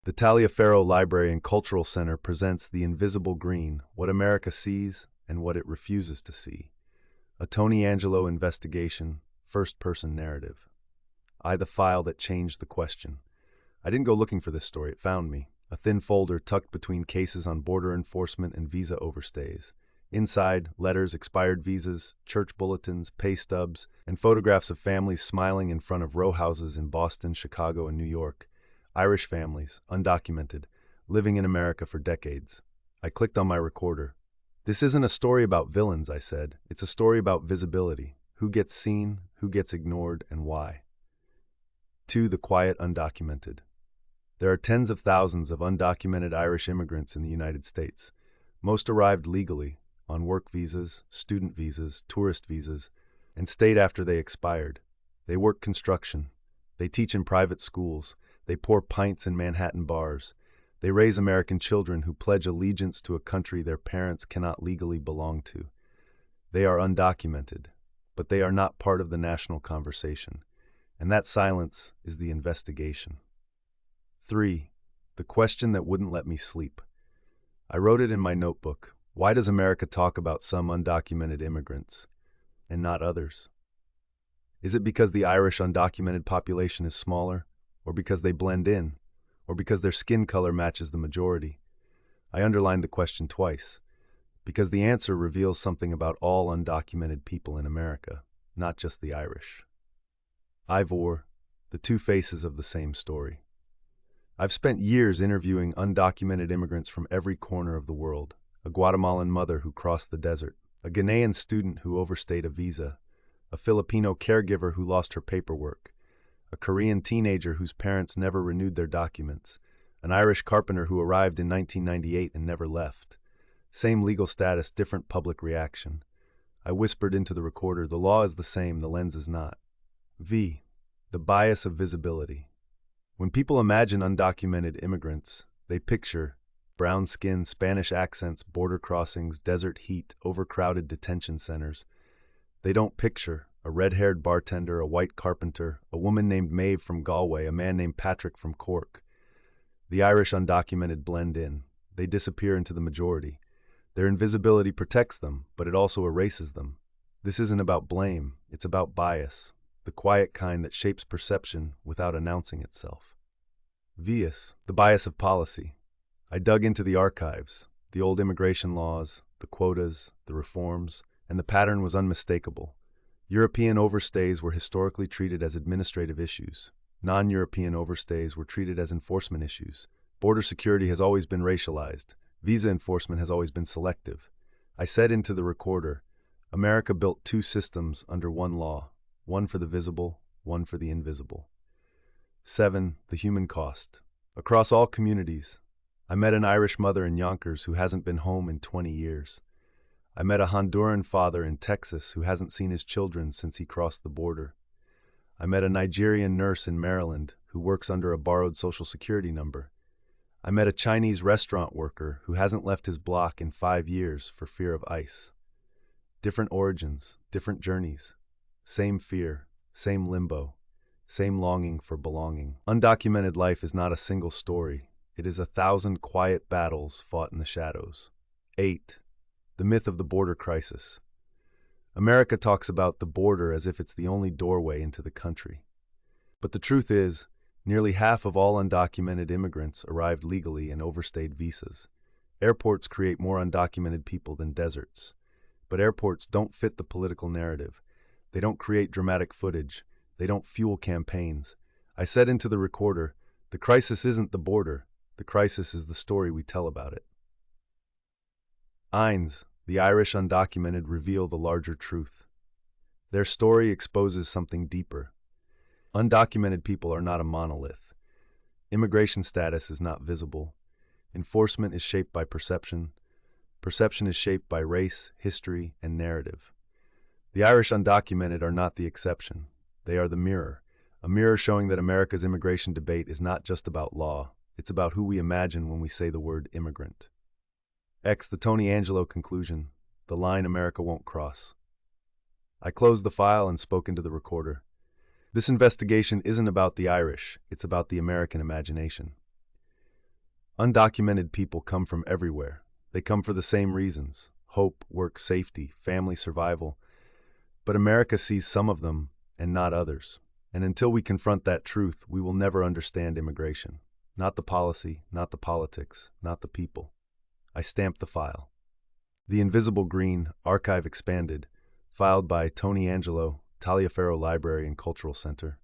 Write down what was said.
The Taliaferro Library and Cultural Center presents The Invisible Green, What America Sees and What It Refuses to See. A Tony Angelo investigation, first-person narrative. I, the file that changed the question. I didn't go looking for this story, it found me. A thin folder tucked between cases on border enforcement and visa overstays. Inside, letters, expired visas, church bulletins, pay stubs, and photographs of families smiling in front of row houses in Boston, Chicago, and New York. Irish families, undocumented, living in America for decades. I clicked on my recorder. This isn't a story about villains, I said. It's a story about visibility. Who gets seen, who gets ignored, and why. 2. The quiet undocumented. There are tens of thousands of undocumented Irish immigrants in the United States. Most arrived legally, on work visas, student visas, tourist visas, and stayed after they expired. They work construction. They teach in private schools. They pour pints in Manhattan bars. They raise American children who pledge allegiance to a country their parents cannot legally belong to. They are undocumented, but they are not part of the national conversation. And that silence is the investigation. 3. The question that wouldn't let me sleep. I wrote it in my notebook. Why does America talk about some undocumented immigrants and not others? Is it because the Irish undocumented population is smaller? Or because they blend in, or because their skin color matches the majority? I underlined the question twice, because the answer reveals something about all undocumented people in America, not just the Irish. Ivor, the two faces of the same story. I've spent years interviewing undocumented immigrants from every corner of the world, a Guatemalan mother who crossed the desert, a Ghanaian student who overstayed a visa, a Filipino caregiver who lost her paperwork, a Korean teenager whose parents never renewed their documents, an Irish carpenter who arrived in 1998 and never left. Same legal status, different public reaction. I whispered into the recorder, the law is the same, the lens is not. V. The bias of visibility. When people imagine undocumented immigrants, they picture brown skin, Spanish accents, border crossings, desert heat, overcrowded detention centers. They don't picture a red-haired bartender, a white carpenter, a woman named Maeve from Galway, a man named Patrick from Cork. The Irish undocumented blend in. They disappear into the majority. Their invisibility protects them, but it also erases them. This isn't about blame, it's about bias, the quiet kind that shapes perception without announcing itself. Bias, the bias of policy. I dug into the archives, the old immigration laws, the quotas, the reforms, and the pattern was unmistakable. European overstays were historically treated as administrative issues. Non-European overstays were treated as enforcement issues. Border security has always been racialized. Visa enforcement has always been selective. I said into the recorder, America built two systems under one law, one for the visible, one for the invisible. 7. The human cost. Across all communities, I met an Irish mother in Yonkers who hasn't been home in 20 years. I met a Honduran father in Texas who hasn't seen his children since he crossed the border. I met a Nigerian nurse in Maryland who works under a borrowed Social Security number. I met a Chinese restaurant worker who hasn't left his block in 5 years for fear of ICE. Different origins, different journeys. Same fear, same limbo, same longing for belonging. Undocumented life is not a single story. It is 1,000 quiet battles fought in the shadows. 8. The myth of the border crisis. America talks about the border as if it's the only doorway into the country. But the truth is, nearly half of all undocumented immigrants arrived legally and overstayed visas. Airports create more undocumented people than deserts. But airports don't fit the political narrative. They don't create dramatic footage. They don't fuel campaigns. I said into the recorder, the crisis isn't the border. The crisis is the story we tell about it. Ines, the Irish undocumented, reveal the larger truth. Their story exposes something deeper. Undocumented people are not a monolith. Immigration status is not visible. Enforcement is shaped by perception. Perception is shaped by race, history, and narrative. The Irish undocumented are not the exception. They are the mirror, a mirror showing that America's immigration debate is not just about law. It's about who we imagine when we say the word immigrant. X. The Tony Angelo conclusion, the line America won't cross. I closed the file and spoke into the recorder. This investigation isn't about the Irish, it's about the American imagination. Undocumented people come from everywhere. They come for the same reasons: hope, work, safety, family survival. But America sees some of them and not others. And until we confront that truth, we will never understand immigration. Not the policy, not the politics, not the people. I stamped the file. The Invisible Green, Archive Expanded, filed by Tony Angelo, Taliaferro Library and Cultural Center,